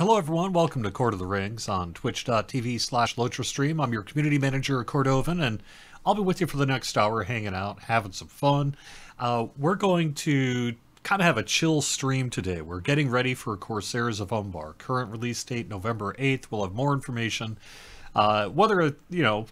Hello everyone, welcome to Court of the Rings on twitch.tv/LotraStream. I'm your community manager, Cordovan, and I'll be with you for the next hour, hanging out, having some fun. We're going to kind of have a chill stream today. We're getting ready for Corsairs of Umbar. Current release date, November 8th. We'll have more information. Whether,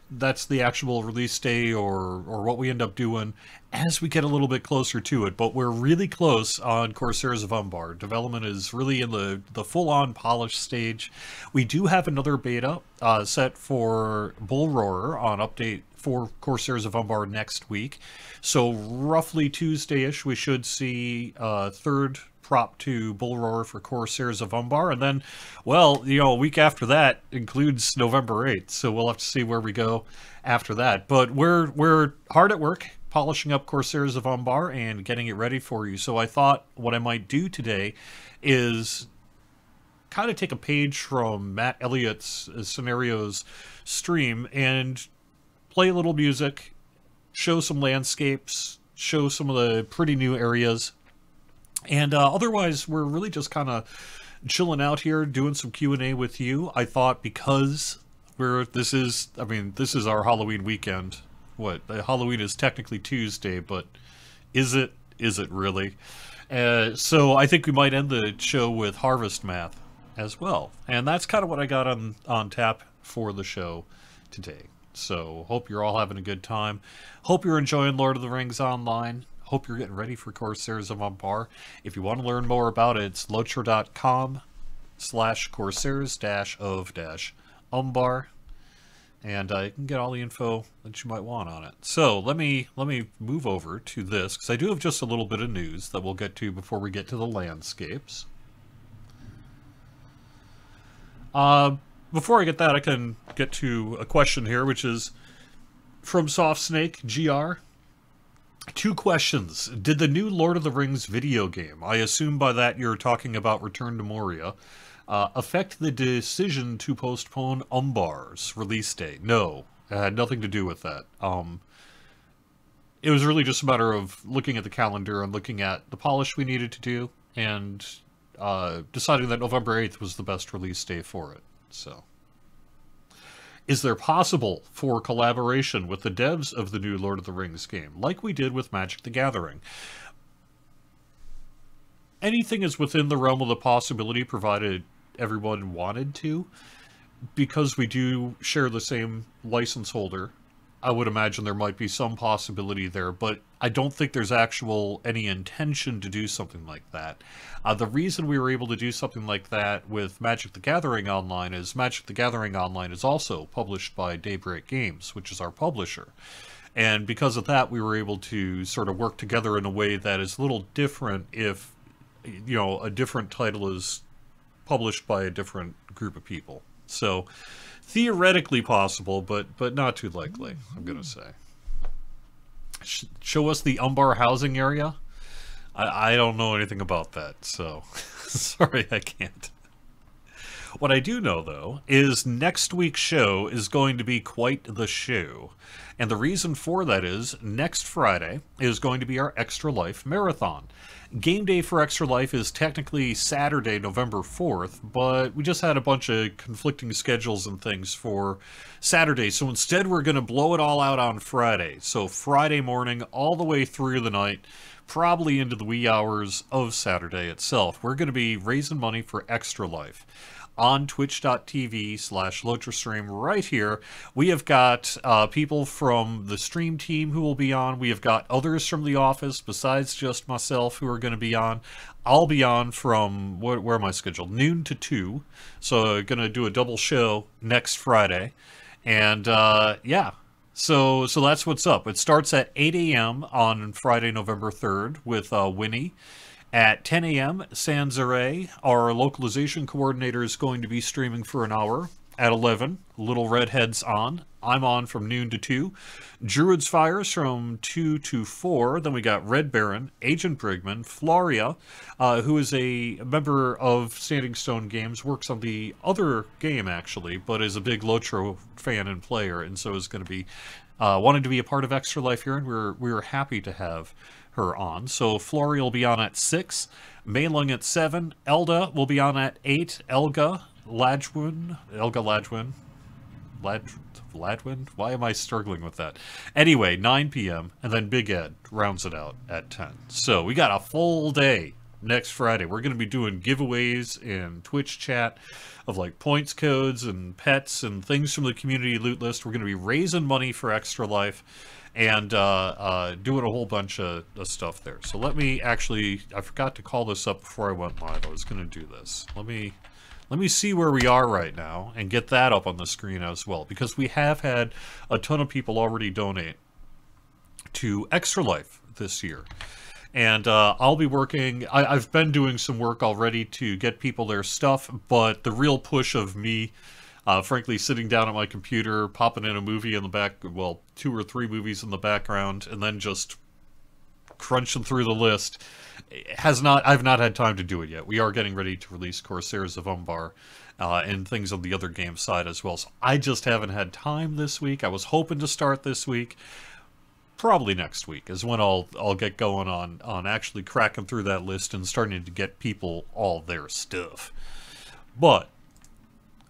that's the actual release day or what we end up doing as we get a little bit closer to it. But we're really close on Corsairs of Umbar. Development is really in the full-on polished stage. We do have another beta set for Bull Roarer on update for Corsairs of Umbar next week. So roughly Tuesday-ish, we should see third prop to Bull Roarer for Corsairs of Umbar, and then, well, a week after that includes November 8th, so we'll have to see where we go after that. But we're hard at work polishing up Corsairs of Umbar and getting it ready for you. So I thought what I might do today is kind of take a page from Matt Elliott's Scenarios stream and play a little music, show some landscapes, show some of the pretty new areas. And otherwise, we're really just kind of chilling out here, doing some Q&A with you. I thought because this is our Halloween weekend. Halloween is technically Tuesday, but is it really? So I think we might end the show with Harvest Math as well. And that's kind of what I got on tap for the show today. So hope you're all having a good time. Hope you're enjoying Lord of the Rings Online. Hope you're getting ready for Corsairs of Umbar. If you want to learn more about it, it's lotra.com/corsairs-of-umbar. And you can get all the info that you might want on it. So let me move over to this, because I do have just a little bit of news that we'll get to before we get to the landscapes. Before I get that, I can get to a question here, which is from Soft Snake GR. Two questions. Did the new Lord of the Rings video game, I assume by that you're talking about Return to Moria, affect the decision to postpone Umbar's release date? No, it had nothing to do with that. It was really just a matter of looking at the calendar and looking at the polish we needed to do and deciding that November 8th was the best release day for it. So, is there possible for collaboration with the devs of the new Lord of the Rings game, like we did with Magic the Gathering? Anything is within the realm of the possibility, provided everyone wanted to. Because we do share the same license holder, I would imagine there might be some possibility there, but I don't think there's any intention to do something like that. The reason we were able to do something like that with Magic the Gathering Online is Magic the Gathering Online is also published by Daybreak Games, which is our publisher. And because of that, we were able to sort of work together in a way that is a little different if, a different title is published by a different group of people. So, theoretically possible, but not too likely, I'm going to say. Show us the Umbar housing area? I don't know anything about that, so sorry, I can't. What I do know, though, is next week's show is going to be quite the show. And the reason for that is, next Friday is going to be our Extra Life Marathon. Game day for Extra Life is technically Saturday, November 4th, but we just had a bunch of conflicting schedules and things for Saturday, so instead we're going to blow it all out on Friday. So Friday morning, all the way through the night, probably into the wee hours of Saturday itself. We're going to be raising money for Extra Life on twitch.tv/LotraStream right here. We have got people from the stream team who will be on. We have got others from the office besides just myself who are going to be on. I'll be on from, where am I scheduled? Noon to 2. So going to do a double show next Friday. And yeah, so that's what's up. It starts at 8 a.m. on Friday, November 3rd with Winnie. At 10 a.m., Sanzare, our localization coordinator, is going to be streaming for an hour. At 11, Little Redhead's on. I'm on from noon to 2. Druid's Fires from 2 to 4. Then we got Red Baron, Agent Brigman, Floria, who is a member of Standing Stone Games, works on the other game, actually, but is a big Lotro fan and player, and so is going to be wanted to be a part of Extra Life here, and we were happy to have her on. So Flory will be on at 6, Mailing at 7, Elda will be on at 8, Elga Ladwin, Ladwin? Why am I struggling with that? Anyway, 9 p.m. and then Big Ed rounds it out at 10. So we got a full day next Friday. We're going to be doing giveaways in Twitch chat of like points codes and pets and things from the community loot list. We're going to be raising money for Extra Life and doing a whole bunch of stuff there. So let me actually, I forgot to call this up before I went live. I was going to do this. Let me see where we are right now and get that up on the screen as well, because we have had a ton of people already donate to Extra Life this year. And I'll be working, I've been doing some work already to get people their stuff, but the real push of me, frankly, sitting down at my computer, popping in a movie in the back, well, 2 or 3 movies in the background, and then just crunching through the list, I've not had time to do it yet. We are getting ready to release Corsairs of Umbar and things on the other game side as well. So I just haven't had time this week. I was hoping to start this week. Probably next week is when I'll get going on actually cracking through that list and starting to get people all their stuff. But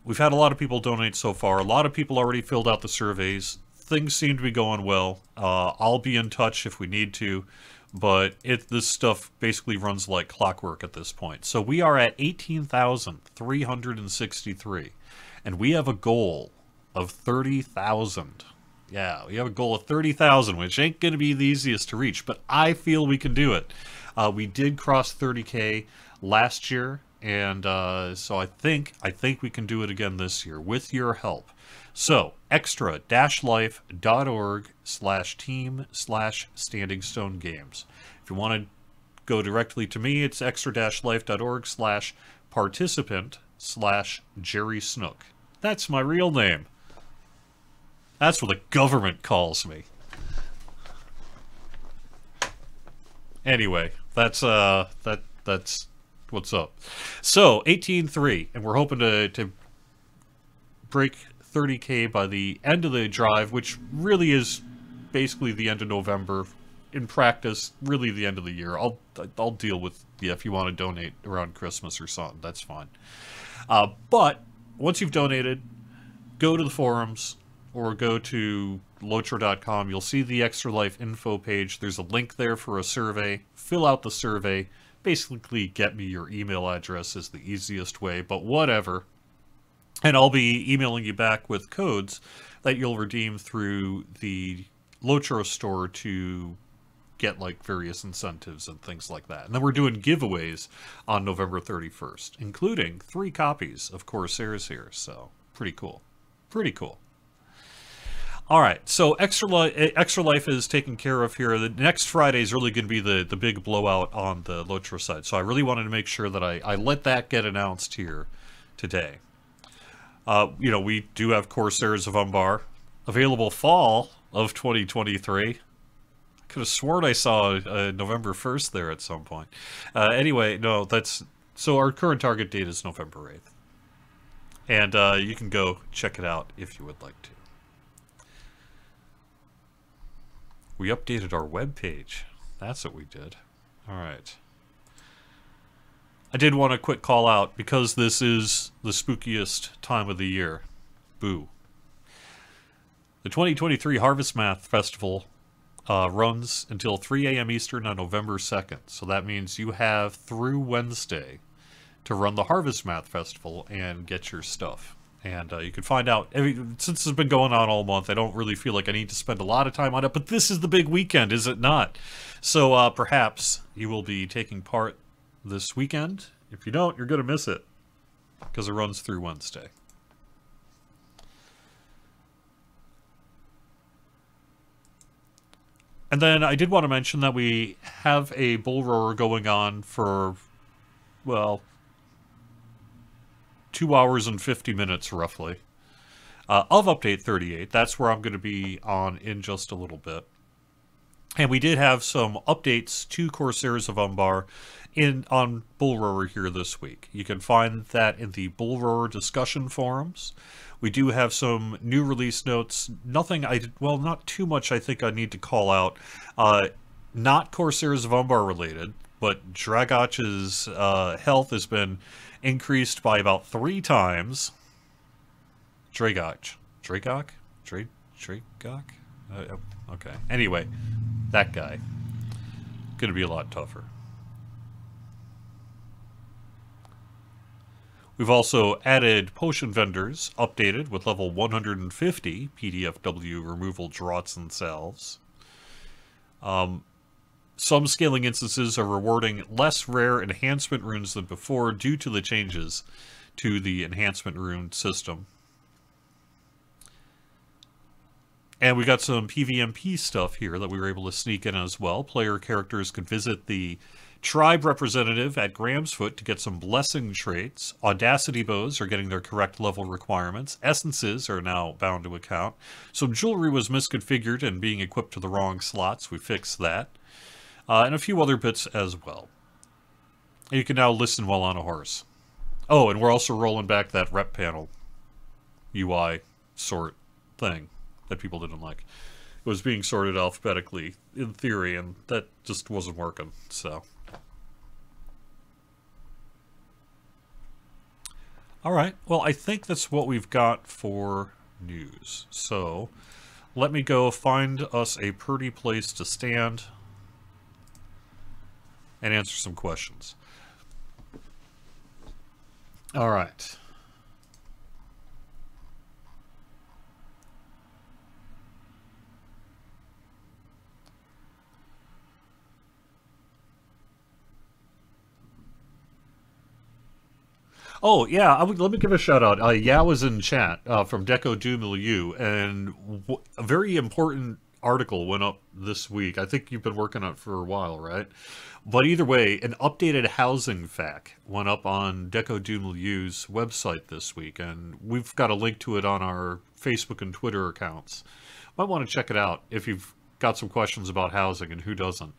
we've had a lot of people donate so far. A lot of people already filled out the surveys. Things seem to be going well. I'll be in touch if we need to. But this stuff basically runs like clockwork at this point. So we are at 18,363. And we have a goal of 30,000. Yeah, we have a goal of 30,000, which ain't going to be the easiest to reach. But I feel we can do it. We did cross 30K last year. And so I think we can do it again this year with your help. So, extra-life.org/team/Standing Stone Games. If you want to go directly to me, it's extra-life.org/participant/Jerry Snook. That's my real name. That's what the government calls me. Anyway, that's what's up. So, 18.3, and we're hoping to break 30K by the end of the drive, which really is basically the end of November. In practice, really the end of the year. I'll deal with you if you want to donate around Christmas or something. That's fine. But once you've donated, go to the forums or go to Lotra.com. You'll see the Extra Life info page. There's a link there for a survey. Fill out the survey. Basically, get me your email address is the easiest way, but whatever. And I'll be emailing you back with codes that you'll redeem through the Lotro store to get like various incentives and things like that. And then we're doing giveaways on November 31st, including 3 copies of Corsairs here. So pretty cool. Pretty cool. All right, so Extra Life is taken care of here. The next Friday is really going to be the big blowout on the Lotro side. So I really wanted to make sure that I let that get announced here today. You know, we do have Corsairs of Umbar available fall of 2023. I could have sworn I saw November 1st there at some point. Anyway, no, so our current target date is November 8th. And you can go check it out if you would like to. We updated our webpage. That's what we did. All right. I did want a quick call out because this is the spookiest time of the year. Boo. The 2023 Harvest Math Festival runs until 3 a.m. Eastern on November 2nd. So that means you have through Wednesday to run the Harvest Math Festival and get your stuff. And you can find out, since it's been going on all month, I don't really feel like I need to spend a lot of time on it, but this is the big weekend, is it not? So perhaps you will be taking part this weekend. If you don't, you're going to miss it, because it runs through Wednesday. And then I did want to mention that we have a bull roar going on for, well, 2 hours and 50 minutes, roughly, of Update 38. That's where I'm going to be on in just a little bit. And we did have some updates to Corsairs of Umbar on Bull Roar here this week. You can find that in the Bull Roar discussion forums. We do have some new release notes. Nothing, well, not too much I think I need to call out. not Corsairs of Umbar related, but Dragach's health has been increased by about 3 times. Dragach. Dragok? Dragok? Okay. Anyway, that guy. Gonna be a lot tougher. We've also added potion vendors, updated with level 150 PDFW removal draughts and salves. Some scaling instances are rewarding less rare enhancement runes than before due to the changes to the enhancement rune system. And we got some PvMP stuff here that we were able to sneak in as well. Player characters could visit the tribe representative at Gramsfoot to get some blessing traits. Audacity bows are getting their correct level requirements. Essences are now bound to account. Some jewelry was misconfigured and being equipped to the wrong slots. We fixed that. And a few other bits as well. You can now listen while on a horse. Oh, and we're also rolling back that rep panel UI sort thing that people didn't like. It was being sorted alphabetically in theory, and that just wasn't working, so. Alright, well, I think that's what we've got for news. So, let me go find us a pretty place to stand and answer some questions. Alright. Oh, yeah, let me give a shout out. Yeah was in chat from Deco du Milieu, and a very important article went up this week. I think you've been working on it for a while, right? But either way, an updated housing fact went up on Deco du Milieu's website this week, and we've got a link to it on our Facebook and Twitter accounts. Might want to check it out if you've got some questions about housing, and who doesn't.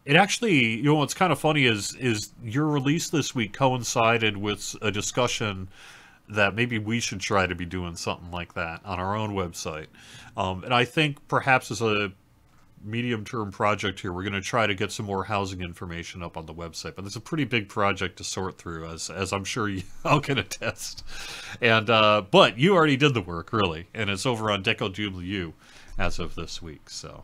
It actually, you know, what's kind of funny is your release this week coincided with a discussion that maybe we should try to be doing something like that on our own website. And I think perhaps as a medium-term project here, we're going to try to get some more housing information up on the website. But it's a pretty big project to sort through, as I'm sure you all can attest. And but you already did the work, really, and it's over on Deco du Milieu as of this week, so.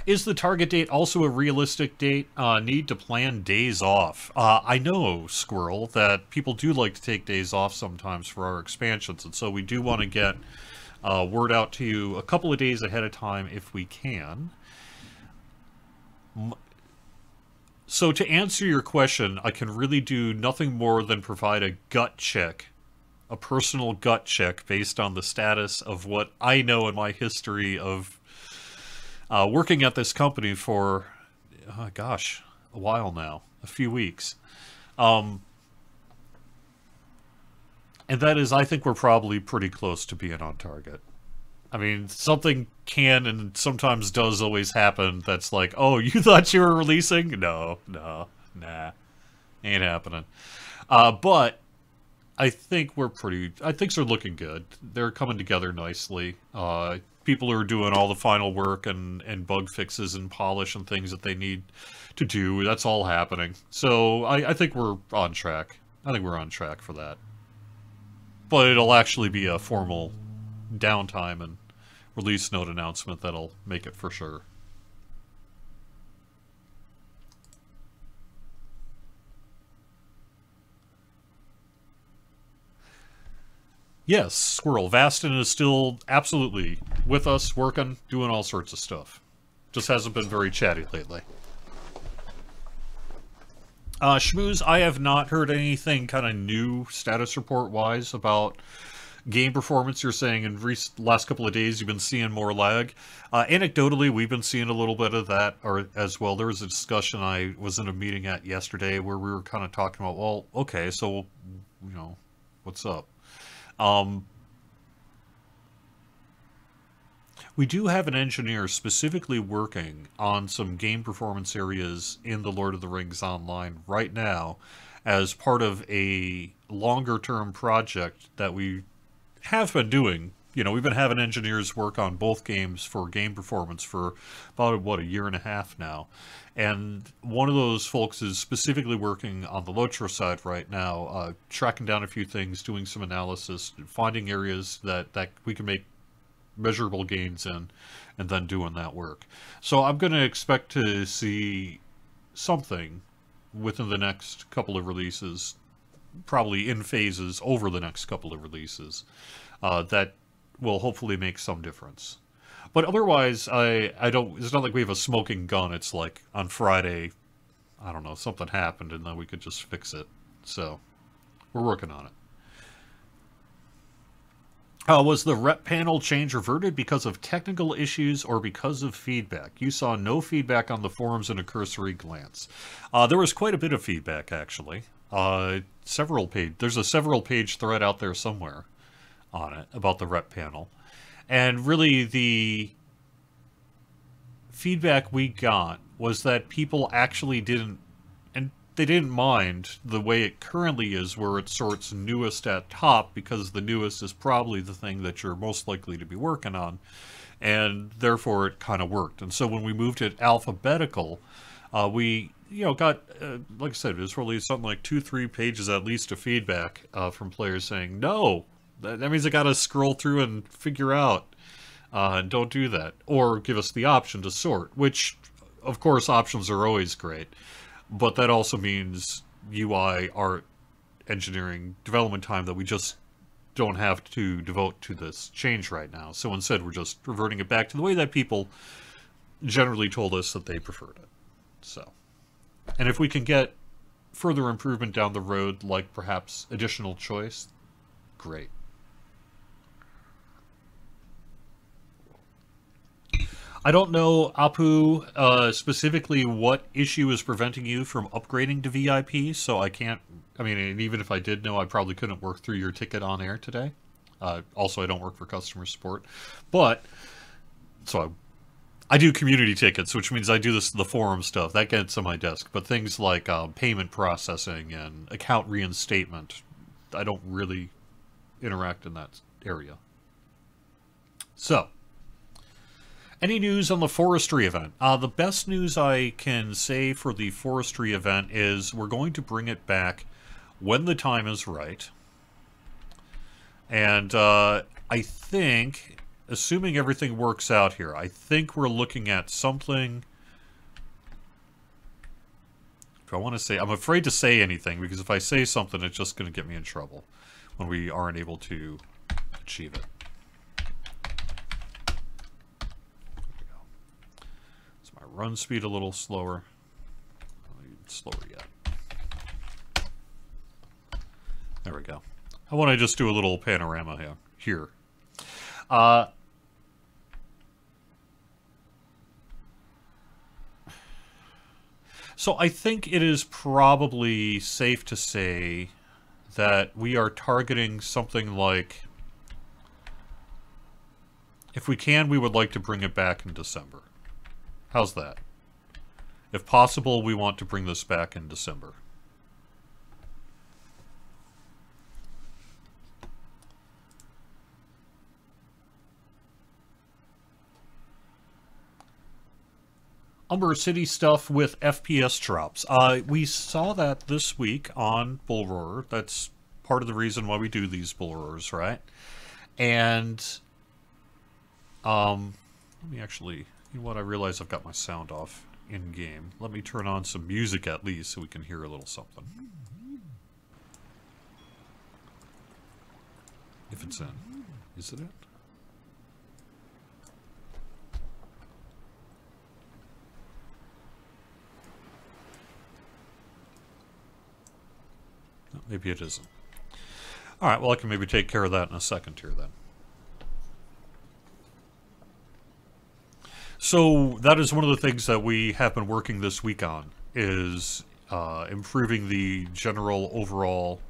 Is the target date also a realistic date? Need to plan days off. I know, Squirrel, that people do like to take days off sometimes for our expansions, and so we do want to get word out to you a couple of days ahead of time if we can. So to answer your question, I can really do nothing more than provide a gut check, a personal gut check based on the status of what I know in my history of working at this company for, gosh, a while now, a few weeks. And that is, I think we're probably pretty close to being on target. I mean, something can and sometimes does always happen that's like, oh, you thought you were releasing? No, nah, ain't happening. But I think things are looking good. They're coming together nicely. People are doing all the final work and bug fixes and polish and things that they need to do. That's all happening. So I think we're on track. I think we're on track for that. But it'll actually be a formal downtime and release note announcement that'll make it for sure. Yes, Squirrel. Vastin is still absolutely with us, working, doing all sorts of stuff. Just hasn't been very chatty lately. Schmooze, I have not heard anything kind of new status report-wise about game performance. You're saying in last couple of days you've been seeing more lag. Anecdotally, we've been seeing a little bit of that as well. There was a discussion I was in a meeting at yesterday where we were kind of talking about, well, okay, so, you know, what's up? We do have an engineer specifically working on some game performance areas in the Lord of the Rings Online right now, as part of a longer-term project that we have been doing. We've been having engineers work on both games for game performance for about, what, a year and a half now. And one of those folks is specifically working on the Lotro side right now, tracking down a few things, doing some analysis, finding areas that we can make measurable gains in, and then doing that work. So I'm going to expect to see something within the next couple of releases, probably in phases over the next couple of releases, that will hopefully make some difference. But otherwise, I don't, it's not like we have a smoking gun. It's like on Friday, I don't know, something happened and then we could just fix it. So we're working on it. Was the rep panel change reverted because of technical issues or because of feedback? You saw no feedback on the forums in a cursory glance. There was quite a bit of feedback, actually. There's a several page thread out there somewhere on it about the rep panel. And really the feedback we got was that people actually didn't, and they didn't mind the way it currently is, where it sorts newest at top, because the newest is probably the thing that you're most likely to be working on, and therefore it kind of worked. And so when we moved it alphabetical, we got, like I said, it was really something like 2-3 pages at least of feedback from players saying, no, that means I gotta scroll through and figure out, and don't do that. Or give us the option to sort, which, of course, options are always great. But that also means UI, art, engineering, development time that we just don't have to devote to this change right now. So instead, we're just reverting it back to the way that people generally told us that they preferred it. So, and if we can get further improvement down the road, like perhaps additional choice, great. I don't know, Apu, specifically what issue is preventing you from upgrading to VIP, so I can't, and even if I did know, I probably couldn't work through your ticket on air today. Also, I don't work for customer support. But, so I do community tickets, which means I do the forum stuff. That gets on my desk. But things like payment processing and account reinstatement, I don't really interact in that area. So, any news on the forestry event? The best news I can say for the forestry event is we're going to bring it back when the time is right. And I think, assuming everything works out here, I think we're looking at something... If I want to say... I'm afraid to say anything, because if I say something, it's just going to get me in trouble when we aren't able to achieve it. Run speed a little slower. Not even slower yet. There we go. I want to just do a little panorama here. So I think it is probably safe to say that we are targeting something like, if we can, we would like to bring it back in December. How's that? If possible, we want to bring this back in December. Umbar City stuff with FPS drops. We saw that this week on Bull Roarer. That's part of the reason why we do these Bull Roarers, right? And let me actually... You know what, I realize I've got my sound off in-game. Let me turn on some music at least so we can hear a little something. If it's in. Is it in? No, maybe it isn't. Alright, well I can maybe take care of that in a second here then. So that is one of the things that we have been working this week on, is improving the general overall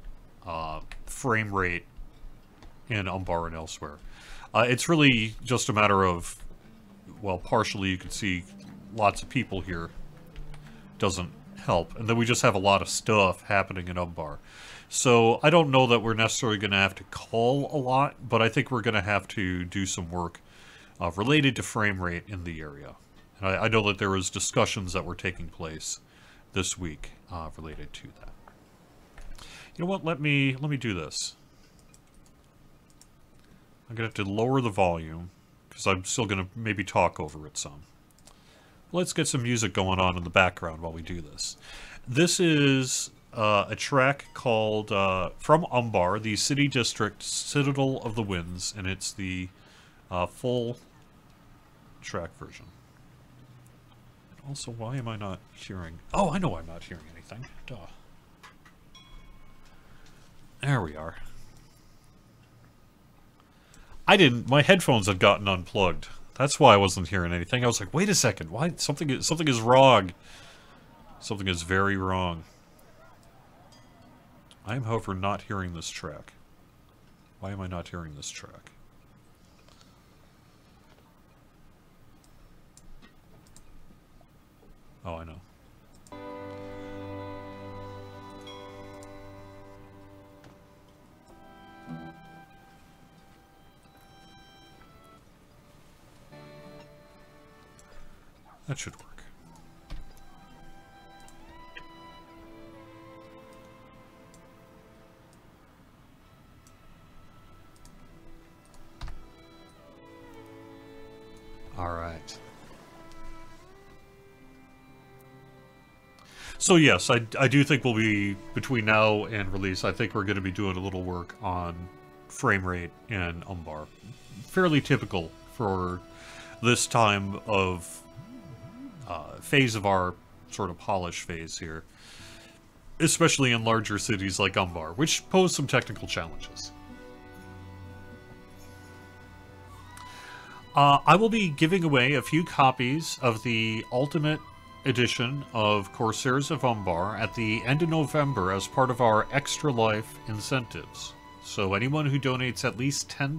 frame rate in Umbar and elsewhere. It's really just a matter of, well, partially you can see lots of people here. Doesn't help, and then we just have a lot of stuff happening in Umbar. So I don't know that we're necessarily going to have to call a lot, but I think we're going to have to do some work related to frame rate in the area. And I know that there was discussions that were taking place this week related to that. You know what? Let me do this. I'm going to have to lower the volume, because I'm still going to maybe talk over it some. Let's get some music going on in the background while we do this. This is a track called, from Umbar, the City District Citadel of the Winds, and it's the full track version. And also, why am I not hearing... Oh, I know I'm not hearing anything. Duh. There we are. My headphones had gotten unplugged. That's why I wasn't hearing anything. I was like, wait a second, why? Something is wrong. Something is very wrong. I am, however, not hearing this track. Why am I not hearing this track? Oh, I know. That should work. All right. So yes, I do think we'll be, between now and release, I think we're going to be doing a little work on frame rate in Umbar. Fairly typical for this time of phase of our sort of polish phase here. Especially in larger cities like Umbar, which pose some technical challenges. I will be giving away a few copies of the Ultimate Edition of Corsairs of Umbar at the end of November as part of our Extra Life incentives. So anyone who donates at least $10,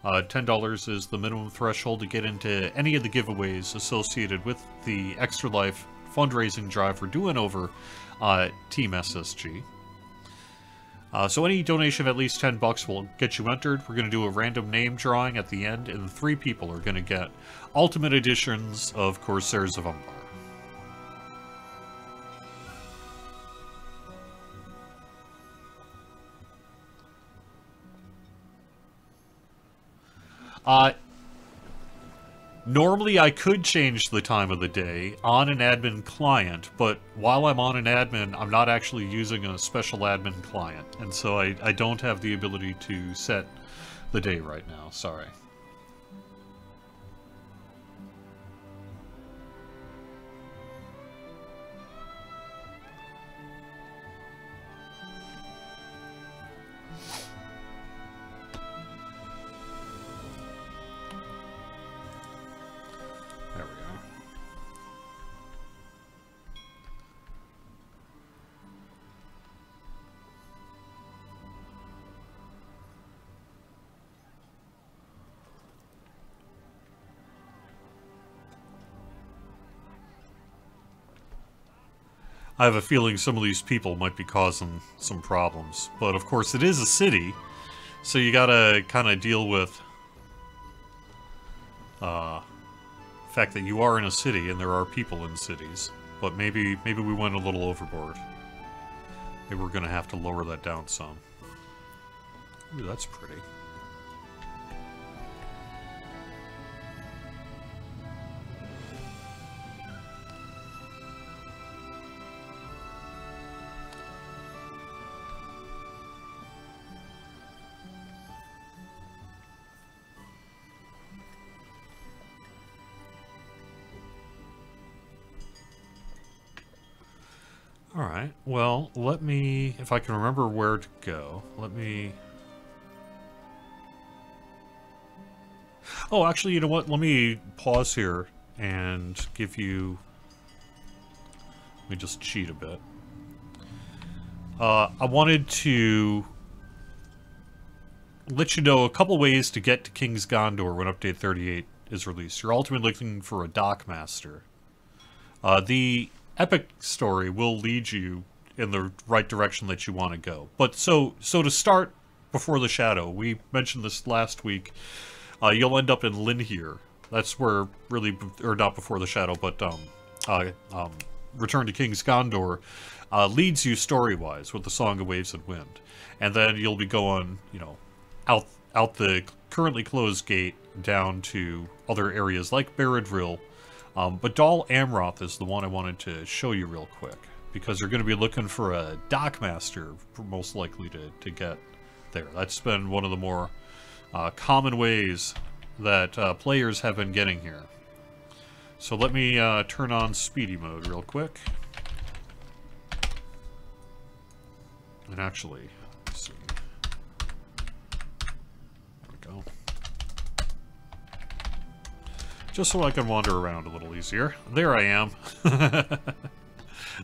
$10 is the minimum threshold to get into any of the giveaways associated with the Extra Life fundraising drive we're doing over Team SSG. So any donation of at least $10 will get you entered. We're going to do a random name drawing at the end, and 3 people are going to get Ultimate Editions of Corsairs of Umbar. Normally I could change the time of the day on an admin client, but while I'm on an admin, I'm not actually using a special admin client, and so I don't have the ability to set the day right now, sorry. I have a feeling some of these people might be causing some problems. But of course it is a city, so you gotta kind of deal with the fact that you are in a city and there are people in cities. But maybe we went a little overboard. Maybe we're gonna have to lower that down some. Ooh, that's pretty. Alright, well, let me, if I can remember where to go, let me... Oh, actually, you know what, let me pause here and give you... Let me just cheat a bit. I wanted to let you know a couple ways to get to King's Gondor when Update 38 is released. You're ultimately looking for a Dockmaster. The Epic Story will lead you in the right direction that you want to go. But so to start Before the Shadow, we mentioned this last week. You'll end up in Linhir. That's where really, or not Before the Shadow, but Return to King's Gondor leads you story-wise with the Song of Waves and Wind, and then you'll be going, you know, out the currently closed gate down to other areas like Barad-Ríl. But Dal Amroth is the one I wanted to show you real quick, because you're going to be looking for a Dockmaster, most likely to get there. That's been one of the more common ways that players have been getting here. So let me turn on speedy mode real quick. And actually, let's see. There we go. Just so I can wander around a little easier. There I am.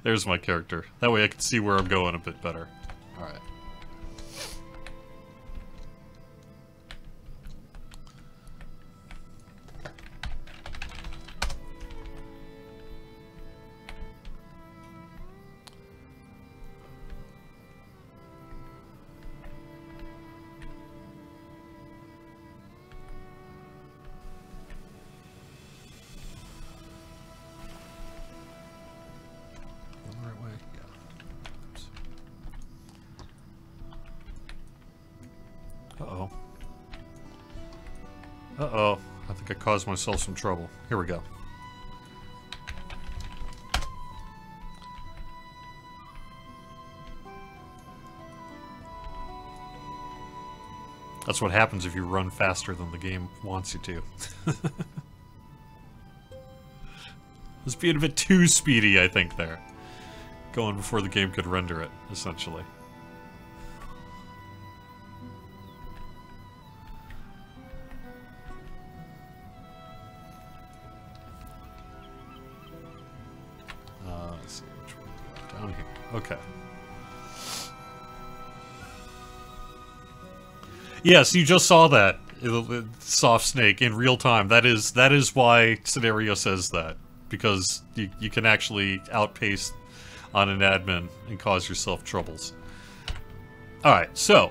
There's my character. That way I can see where I'm going a bit better. Alright. Uh-oh. Uh-oh. I think I caused myself some trouble. Here we go. That's what happens if you run faster than the game wants you to. Was being a bit too speedy, I think, there. Going before the game could render it, essentially. Let's see which one we got down here. Okay. Yes, you just saw that. Soft Snake in real time. That is why Scenario says that. Because you can actually outpace on an admin and cause yourself troubles. Alright, so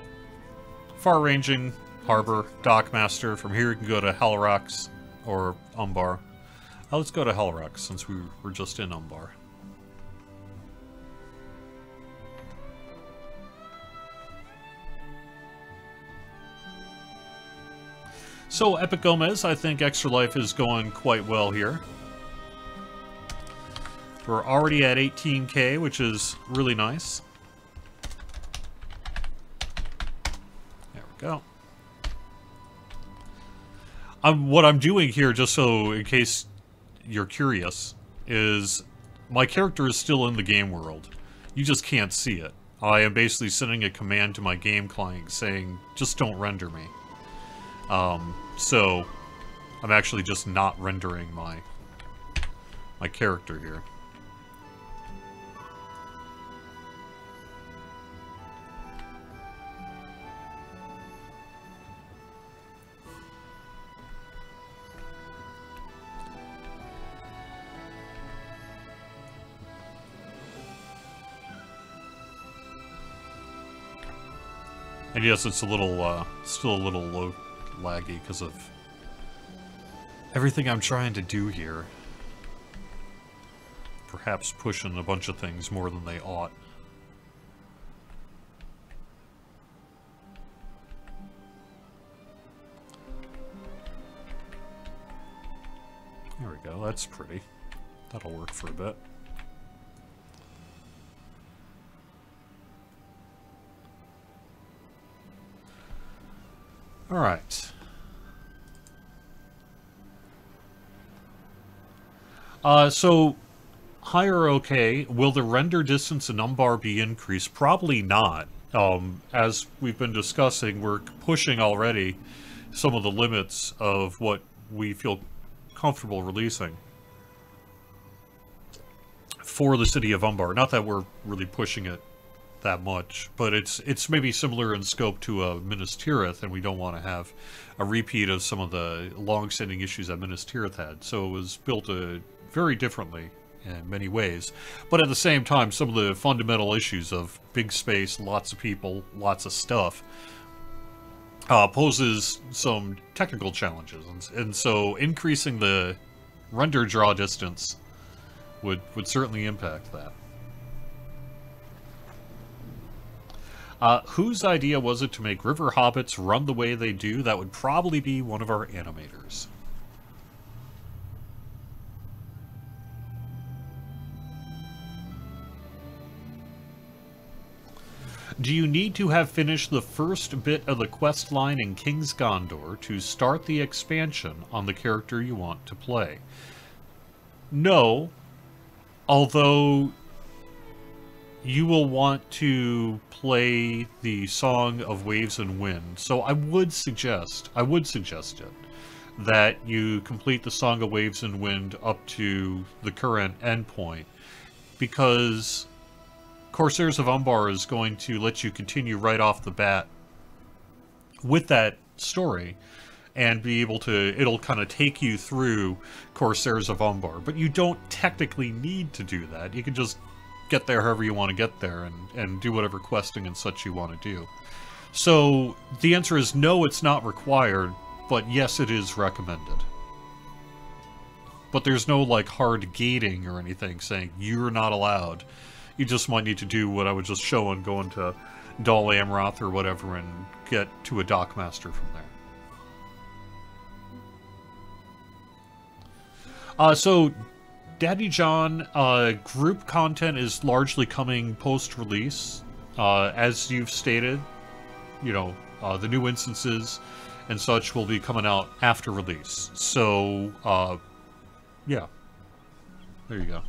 far-ranging harbor, Dockmaster. From here you can go to Halrox or Umbar. Let's go to Halrox since we were just in Umbar. So, Epic Gomez, I think Extra Life is going quite well here. We're already at 18k, which is really nice. There we go. What I'm doing here, just so in case you're curious, is my character is still in the game world. You just can't see it. I am basically sending a command to my game client saying, just don't render me. So I'm actually just not rendering my character here. And yes, it's a little, still a little low laggy because of everything I'm trying to do here. Perhaps pushing a bunch of things more than they ought. There we go, that's pretty. That'll work for a bit. All right. So, higher okay. Will the render distance in Umbar be increased? Probably not. As we've been discussing, we're pushing already some of the limits of what we feel comfortable releasing for the city of Umbar. Not that we're really pushing it that much, but it's maybe similar in scope to a Minas Tirith, and we don't want to have a repeat of some of the long-standing issues that Minas Tirith had. So it was built very differently in many ways. But at the same time, some of the fundamental issues of big space, lots of people, lots of stuff, poses some technical challenges. And so increasing the render draw distance would certainly impact that. Whose idea was it to make river hobbits run the way they do? That would probably be one of our animators. Do you need to have finished the first bit of the quest line in King's Gondor to start the expansion on the character you want to play? No, although you will want to play the Song of Waves and Wind, so I would suggest it, that you complete the Song of Waves and Wind up to the current endpoint, because Corsairs of Umbar is going to let you continue right off the bat with that story and be able to, it'll kind of take you through Corsairs of Umbar, but you don't technically need to do that. You can just get there however you want to get there and do whatever questing and such you want to do. So the answer is no, it's not required, but yes, it is recommended. But there's no like hard gating or anything saying you're not allowed. You just might need to do what I was just showing, go into Dol Amroth or whatever and get to a Dockmaster from there. So Daddy John, group content is largely coming post-release. As you've stated, you know, the new instances and such will be coming out after release. So, yeah. There you go.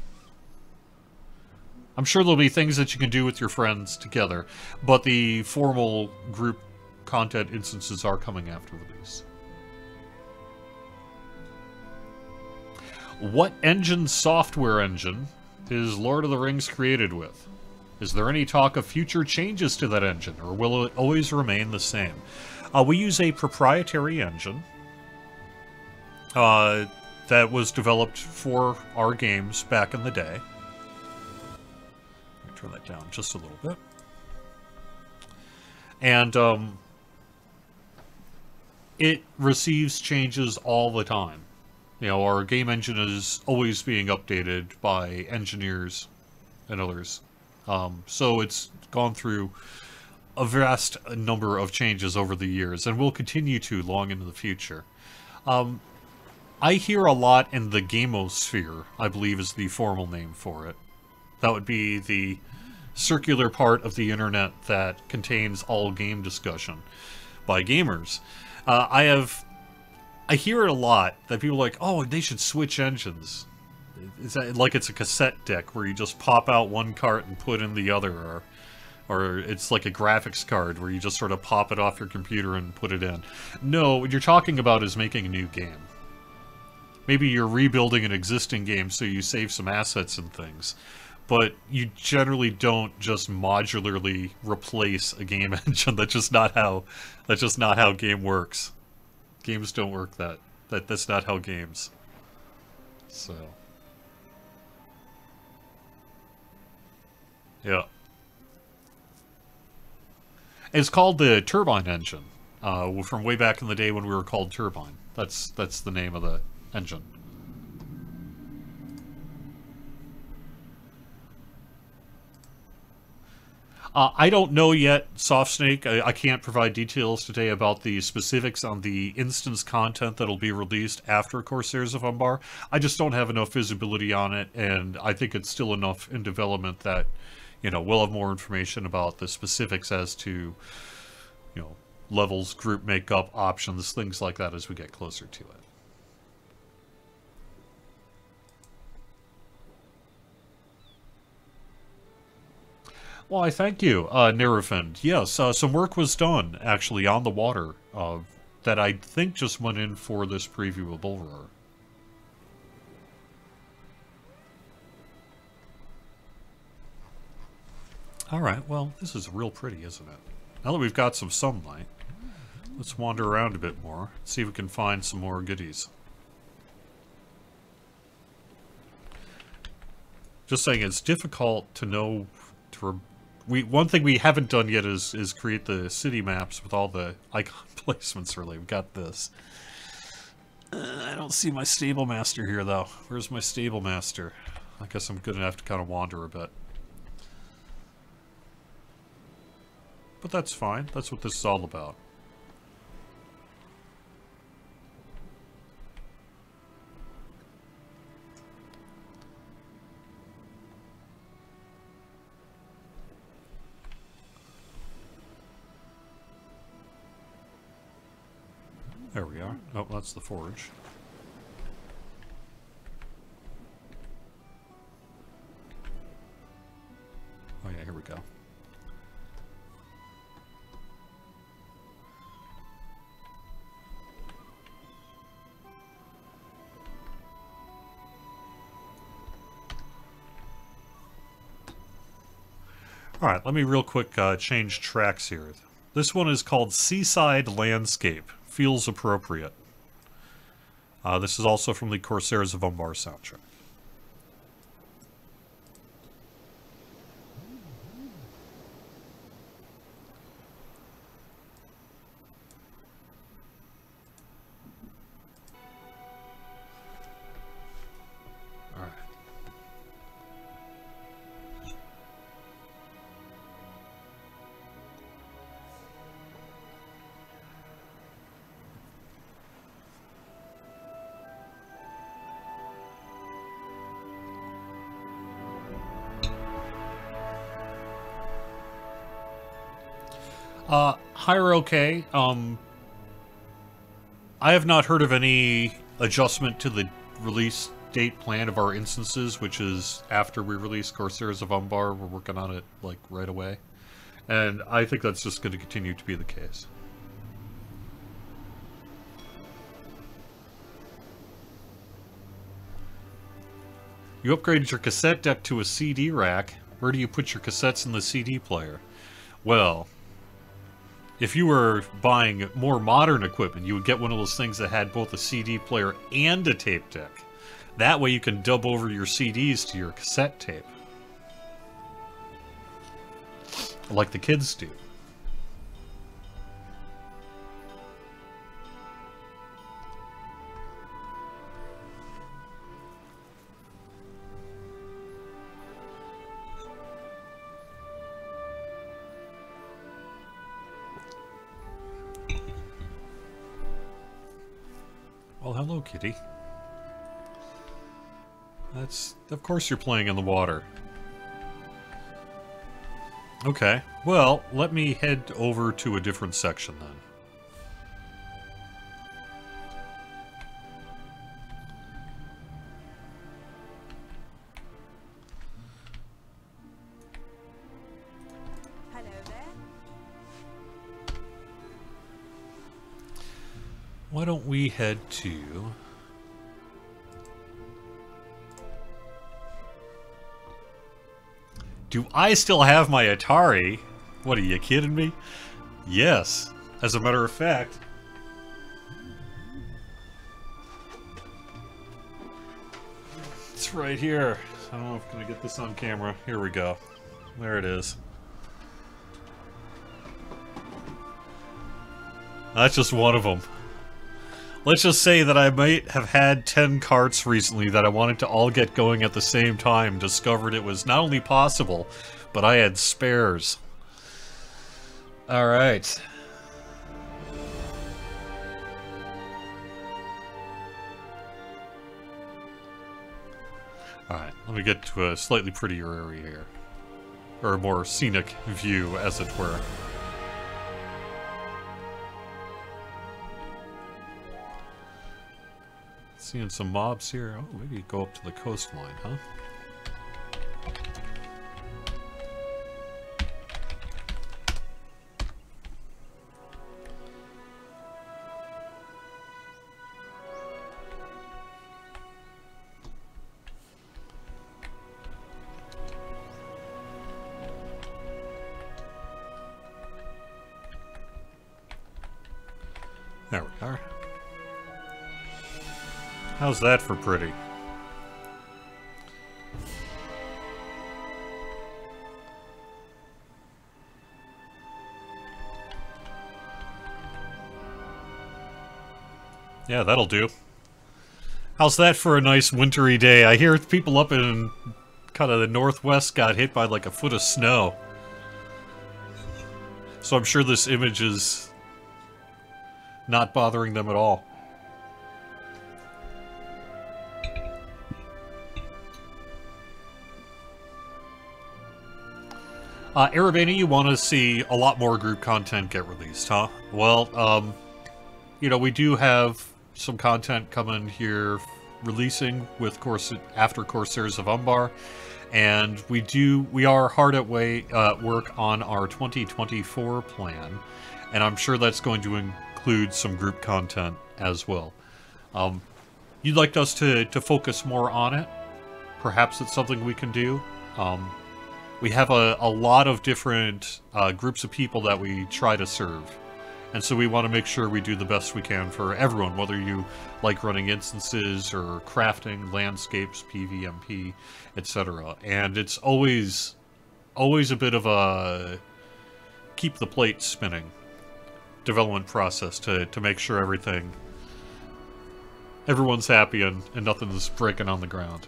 I'm sure there'll be things that you can do with your friends together, but the formal group content instances are coming after release. What software engine is Lord of the Rings created with? Is there any talk of future changes to that engine, or will it always remain the same? We use a proprietary engine that was developed for our games back in the day. Turn that down just a little bit. And it receives changes all the time. You know, our game engine is always being updated by engineers and others. So it's gone through a vast number of changes over the years, and will continue to long into the future. I hear a lot in the gamosphere, I believe is the formal name for it. That would be the circular part of the internet that contains all game discussion by gamers. I hear it a lot that people are like, oh, they should switch engines. It's like it's a cassette deck where you just pop out one cart and put in the other, or it's like a graphics card where you just sort of pop it off your computer and put it in. No, what you're talking about is making a new game. Maybe you're rebuilding an existing game so you save some assets and things. But you generally don't just modularly replace a game engine. That's just not how game works. Games don't work that's not how games. So yeah. It's called the Turbine engine. From way back in the day when we were called Turbine. That's the name of the engine. I don't know yet, Soft Snake. I can't provide details today about the specifics on the instance content that'll be released after Corsairs of Umbar. I just don't have enough visibility on it, and I think it's still enough in development that, you know, we'll have more information about the specifics as to, you know, levels, group makeup, options, things like that as we get closer to it. Well, I thank you, Nerifend. Yes, some work was done, actually, on the water, that I think just went in for this preview of Bull Roar. Alright, well, this is real pretty, isn't it? Now that we've got some sunlight, let's wander around a bit more, see if we can find some more goodies. Just saying, it's difficult to know. One thing we haven't done yet is create the city maps with all the icon placements. Really, we've got this. I don't see my stable master here, though. Where's my stable master? I guess I'm good enough to kind of wander a bit. But that's fine. That's what this is all about. There we are. Oh, that's the forge. Oh yeah, here we go. Alright, let me real quick change tracks here. This one is called Seaside Landscape. Feels appropriate. This is also from the Corsairs of Umbar soundtrack. Higher okay. I have not heard of any adjustment to the release date plan of our instances, which is after we release Corsairs of Umbar. We're working on it, like, right away. And I think that's just going to continue to be the case. You upgraded your cassette deck to a CD rack. Where do you put your cassettes in the CD player? Well, if you were buying more modern equipment, you would get one of those things that had both a CD player and a tape deck. That way you can dub over your CDs to your cassette tape. Like the kids do. Well, hello, kitty. Of course you're playing in the water. Okay, well, let me head over to a different section then. Hello there. Why don't we head to... Do I still have my Atari? What, are you kidding me? Yes. As a matter of fact... It's right here. I don't know if I'm gonna get this on camera. Here we go. There it is. That's just one of them. Let's just say that I might have had 10 carts recently that I wanted to all get going at the same time. Discovered it was not only possible, but I had spares. Alright. Alright, let me get to a slightly prettier area here. Or a more scenic view, as it were. Seeing some mobs here. Oh, maybe go up to the coastline, huh? There we are. How's that for pretty? Yeah, that'll do. How's that for a nice wintry day? I hear people up in kind of the northwest got hit by like a foot of snow. So I'm sure this image is not bothering them at all. Arabani, you want to see a lot more group content get released, huh? Well, you know, we do have some content coming here, releasing with after Corsairs of Umbar, and we are hard at work on our 2024 plan, and I'm sure that's going to include some group content as well. You'd like us to focus more on it? Perhaps it's something we can do. We have a lot of different groups of people that we try to serve. And so we want to make sure we do the best we can for everyone, whether you like running instances or crafting, landscapes, PvMP, etc. And it's always a bit of a keep the plate spinning development process to make sure everyone's happy and nothing's breaking on the ground.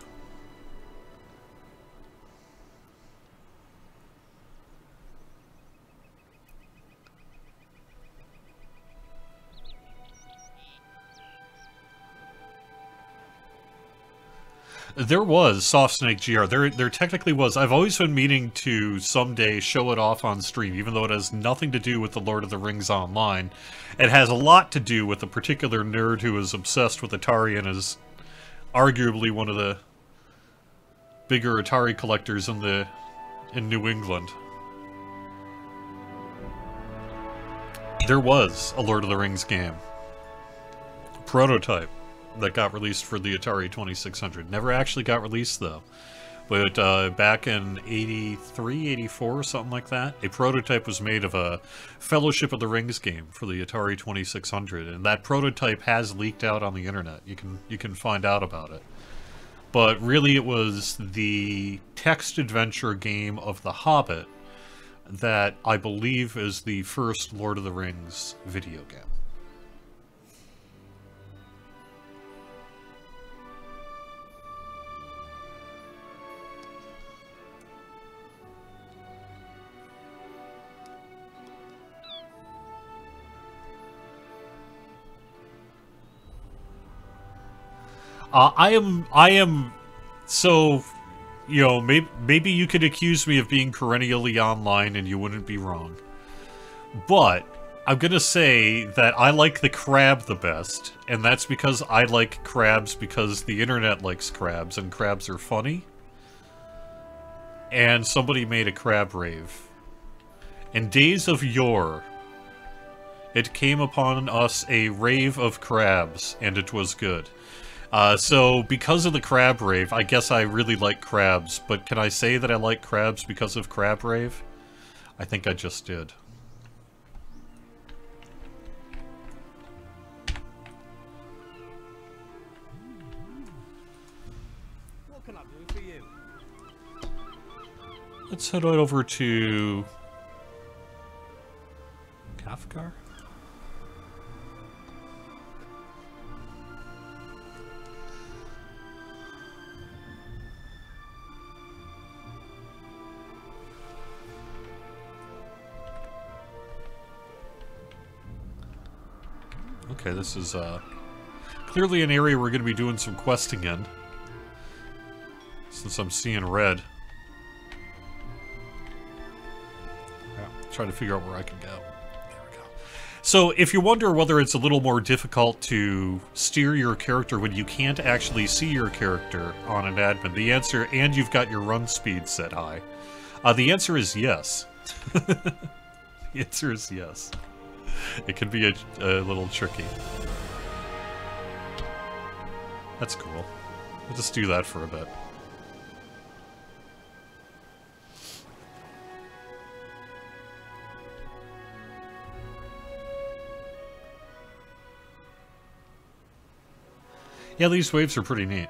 There was Soft Snake GR. There technically was. I've always been meaning to someday show it off on stream, even though it has nothing to do with the Lord of the Rings Online. It has a lot to do with a particular nerd who is obsessed with Atari and is arguably one of the bigger Atari collectors in New England. There was a Lord of the Rings game. Prototype. That got released for the Atari 2600. Never actually got released, though. But back in 83, 84, something like that, a prototype was made of a Fellowship of the Rings game for the Atari 2600, and that prototype has leaked out on the internet. You can find out about it. But really, it was the text adventure game of The Hobbit that I believe is the first Lord of the Rings video game. I am, so, you know, maybe you could accuse me of being perennially online and you wouldn't be wrong. But, I'm gonna say that I like the crab the best, and that's because I like crabs because the internet likes crabs, and crabs are funny. And somebody made a crab rave. In days of yore, it came upon us a rave of crabs, and it was good. So, because of the crab rave, I guess I really like crabs, but can I say that I like crabs because of crab rave? I think I just did. What can I do for you? Let's head on over to Kafkar. Okay, this is clearly an area we're going to be doing some questing in, since I'm seeing red. Yeah, trying to figure out where I can go. There we go. So, if you wonder whether it's a little more difficult to steer your character when you can't actually see your character on an admin, the answer, and you've got your run speed set high, the answer is yes. The answer is yes. It can be a little tricky. That's cool. We'll just do that for a bit. Yeah, these waves are pretty neat.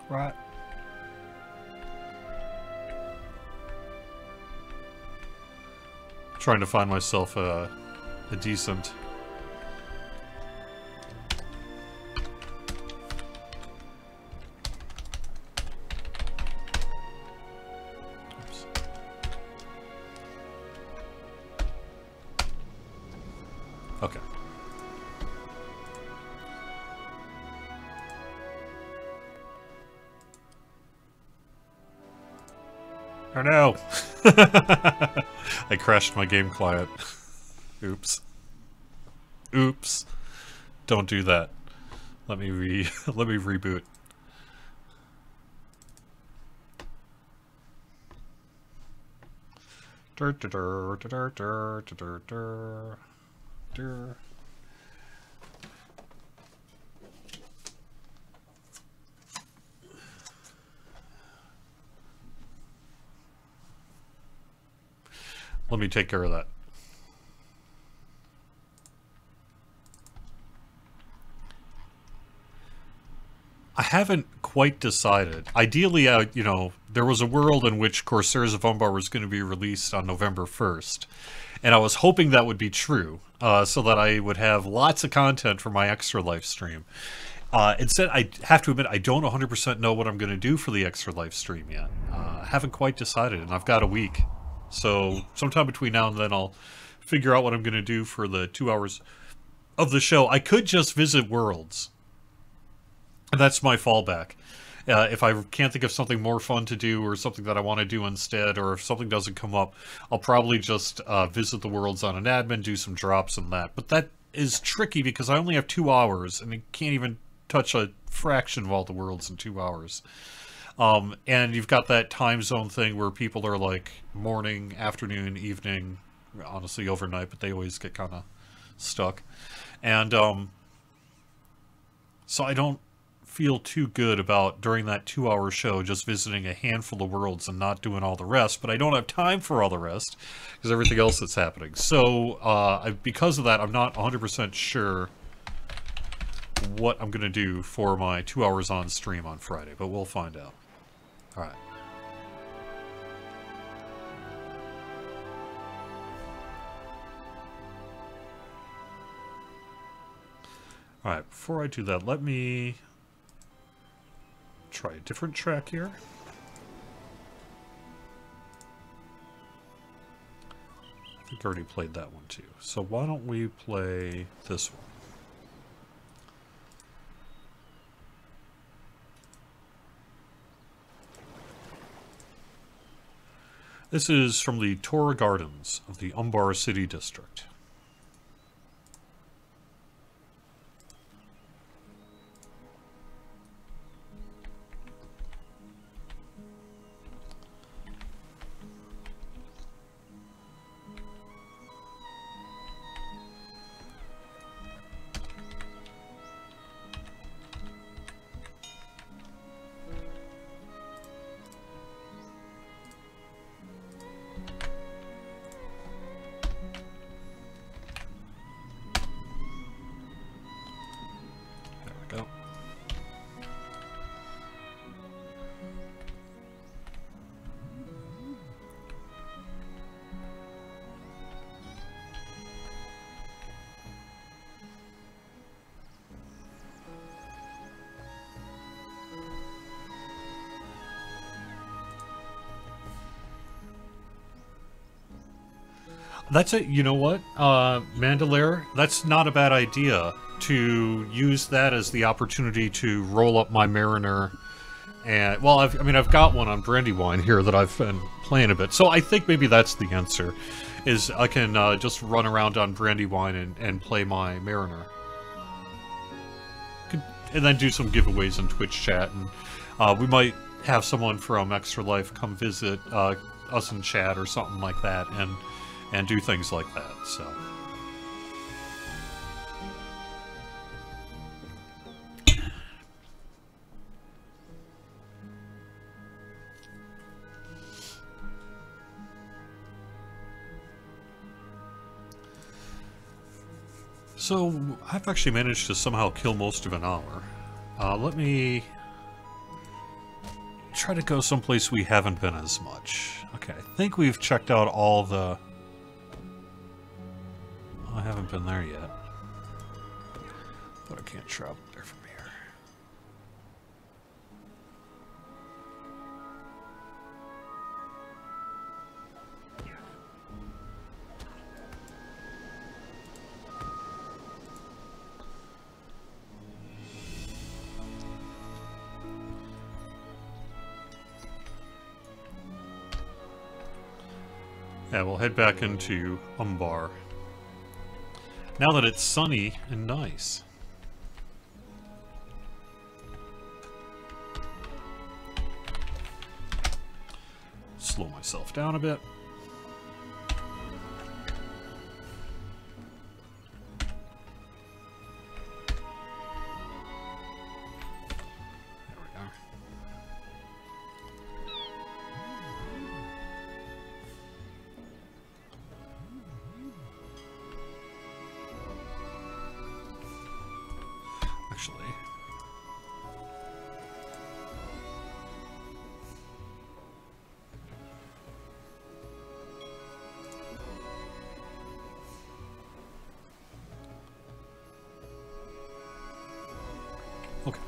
Right. Trying to find myself a decent... Oops. Okay. Oh no! I crashed my game client. Oops. Oops. Don't do that. Let me let me reboot. Dur, dur, dur, dur, dur, dur, dur, dur. Let me take care of that. I haven't quite decided. Ideally, you know, there was a world in which Corsairs of Umbar was going to be released on November 1st. And I was hoping that would be true, so that I would have lots of content for my Extra Life stream. Instead, I have to admit, I don't 100% know what I'm going to do for the Extra Life stream yet. I haven't quite decided, and I've got a week. So sometime between now and then, I'll figure out what I'm going to do for the 2 hours of the show. I could just visit worlds. And that's my fallback. If I can't think of something more fun to do or something that I want to do instead, or if something doesn't come up, I'll probably just visit the worlds on an admin, do some drops and that. But that is tricky because I only have 2 hours, and I can't even touch a fraction of all the worlds in 2 hours. And you've got that time zone thing where people are like morning, afternoon, evening, honestly overnight, but they always get kind of stuck. And so I don't feel too good about during that 2-hour show just visiting a handful of worlds and not doing all the rest, but I don't have time for all the rest because everything else that's happening. So because of that, I'm not 100% sure what I'm going to do for my 2 hours on stream on Friday, but we'll find out. All right. All right, before I do that, let me try a different track here. I think I already played that one too. So why don't we play this one? This is from the Torah Gardens of the Umbar City District. That's it. You know what, Mandalare? That's not a bad idea to use that as the opportunity to roll up my Mariner. And, well, I've got one on Brandywine here that I've been playing a bit. So I think maybe that's the answer, is I can just run around on Brandywine and play my Mariner. And then do some giveaways in Twitch chat. And we might have someone from Extra Life come visit us in chat or something like that. And do things like that, so. So, I've actually managed to somehow kill most of an hour. Let me try to go someplace we haven't been as much. Okay, I think we've checked out all the... I haven't been there yet. But I can't travel there from here. Yeah, we'll head back into Umbar. Now that it's sunny and nice. Slow myself down a bit. There we are. Actually, okay.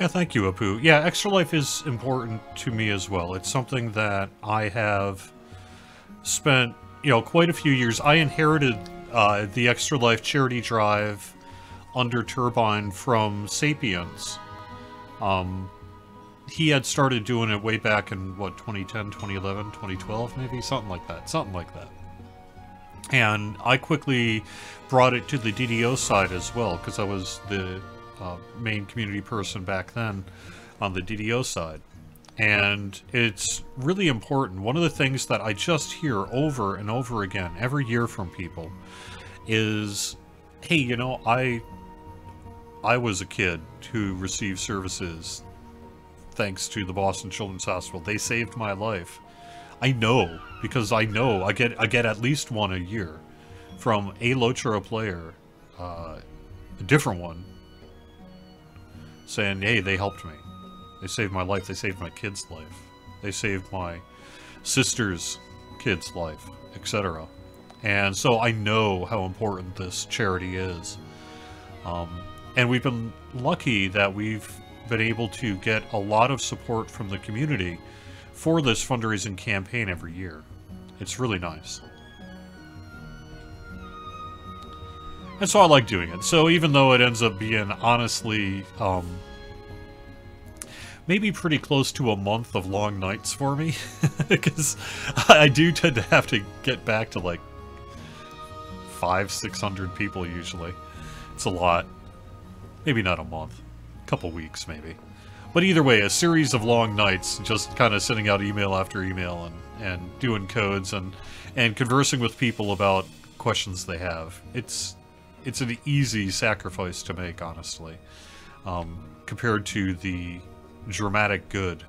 Yeah, thank you, Apu. Yeah, Extra Life is important to me as well. It's something that I have spent, quite a few years. I inherited the Extra Life charity drive under Turbine from Sapiens. He had started doing it way back in, 2010, 2011, 2012, maybe? Something like that. And I quickly brought it to the DDO side as well, because I was the main community person back then on the DDO side. And it's really important. One of the things that I just hear over and over again every year from people is, hey, I was a kid who received services thanks to the Boston Children's Hospital. They saved my life. I know, because I know I get at least one a year from a Lotra player, a different one, saying, hey, they helped me. They saved my life. They saved my kid's life. They saved my sister's kid's life, etc. And so I know how important this charity is. And we've been lucky that we've been able to get a lot of support from the community for this fundraising campaign every year. It's really nice. And so I like doing it. So even though it ends up being, honestly, maybe pretty close to a month of long nights for me, because I do tend to have to get back to like 500-600 people usually. It's a lot. Maybe not a month. A couple weeks, maybe. But either way, a series of long nights, just kind of sending out email after email and doing codes and conversing with people about questions they have. It's an easy sacrifice to make, honestly, compared to the dramatic good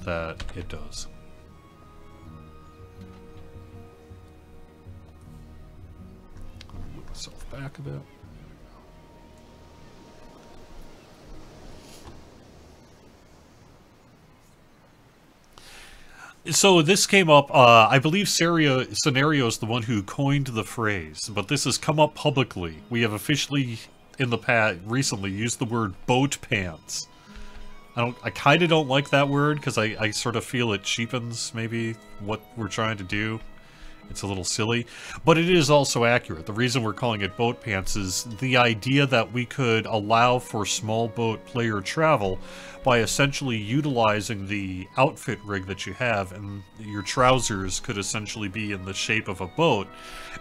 that it does. I'll move myself back a bit. So this came up, I believe Scenario is the one who coined the phrase, but this has come up publicly. We have officially, in the past, recently used the word boat pants I kind of don't like that word because I sort of feel it cheapens maybe what we're trying to do. It's a little silly, but it is also accurate. The reason we're calling it boat pants is the idea that we could allow for small boat player travel by essentially utilizing the outfit rig that you have, and your trousers could essentially be in the shape of a boat,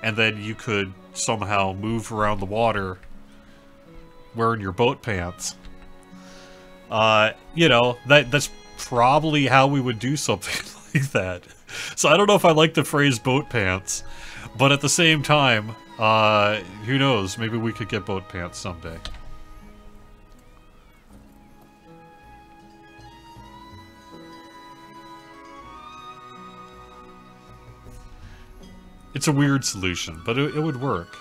and then you could somehow move around the water wearing your boat pants. You know, that's probably how we would do something like that. So I don't know if I like the phrase boat pants, but at the same time, who knows, maybe we could get boat pants someday. It's a weird solution, but it would work.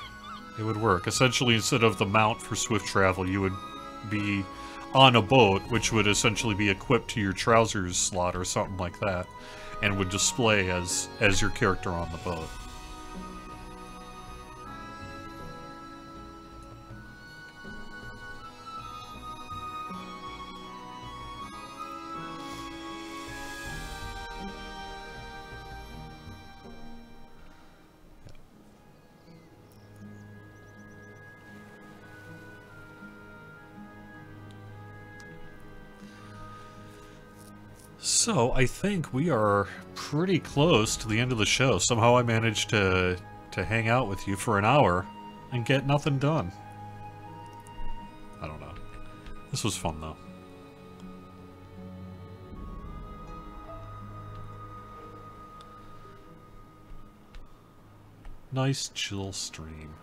It would work. Essentially, instead of the mount for swift travel, you would be on a boat, which would essentially be equipped to your trousers slot or something like that, and would display as your character on the boat. So, I think we are pretty close to the end of the show. Somehow I managed to hang out with you for an hour and get nothing done. I don't know. This was fun, though. Nice, chill stream.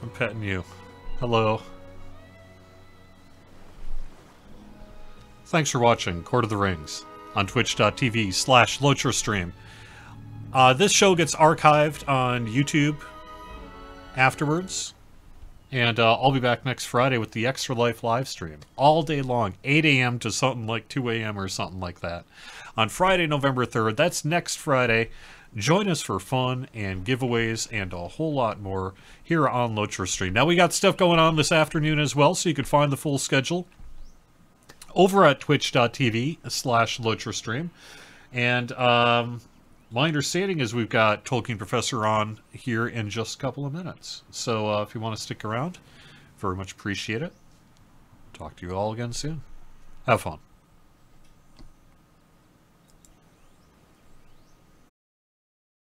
I'm petting you. Hello. Thanks for watching Court of the Rings on twitch.tv/LotraStream. This show gets archived on YouTube afterwards. And I'll be back next Friday with the Extra Life live stream. All day long. 8 a.m. to something like 2 a.m. or something like that. On Friday, November 3rd. That's next Friday. Join us for fun and giveaways and a whole lot more here on LotraStream. Now, we got stuff going on this afternoon as well, so you can find the full schedule over at twitch.tv/LotraStream. And my understanding is we've got Tolkien Professor on here in just a couple of minutes. So if you want to stick around, very much appreciate it. Talk to you all again soon. Have fun.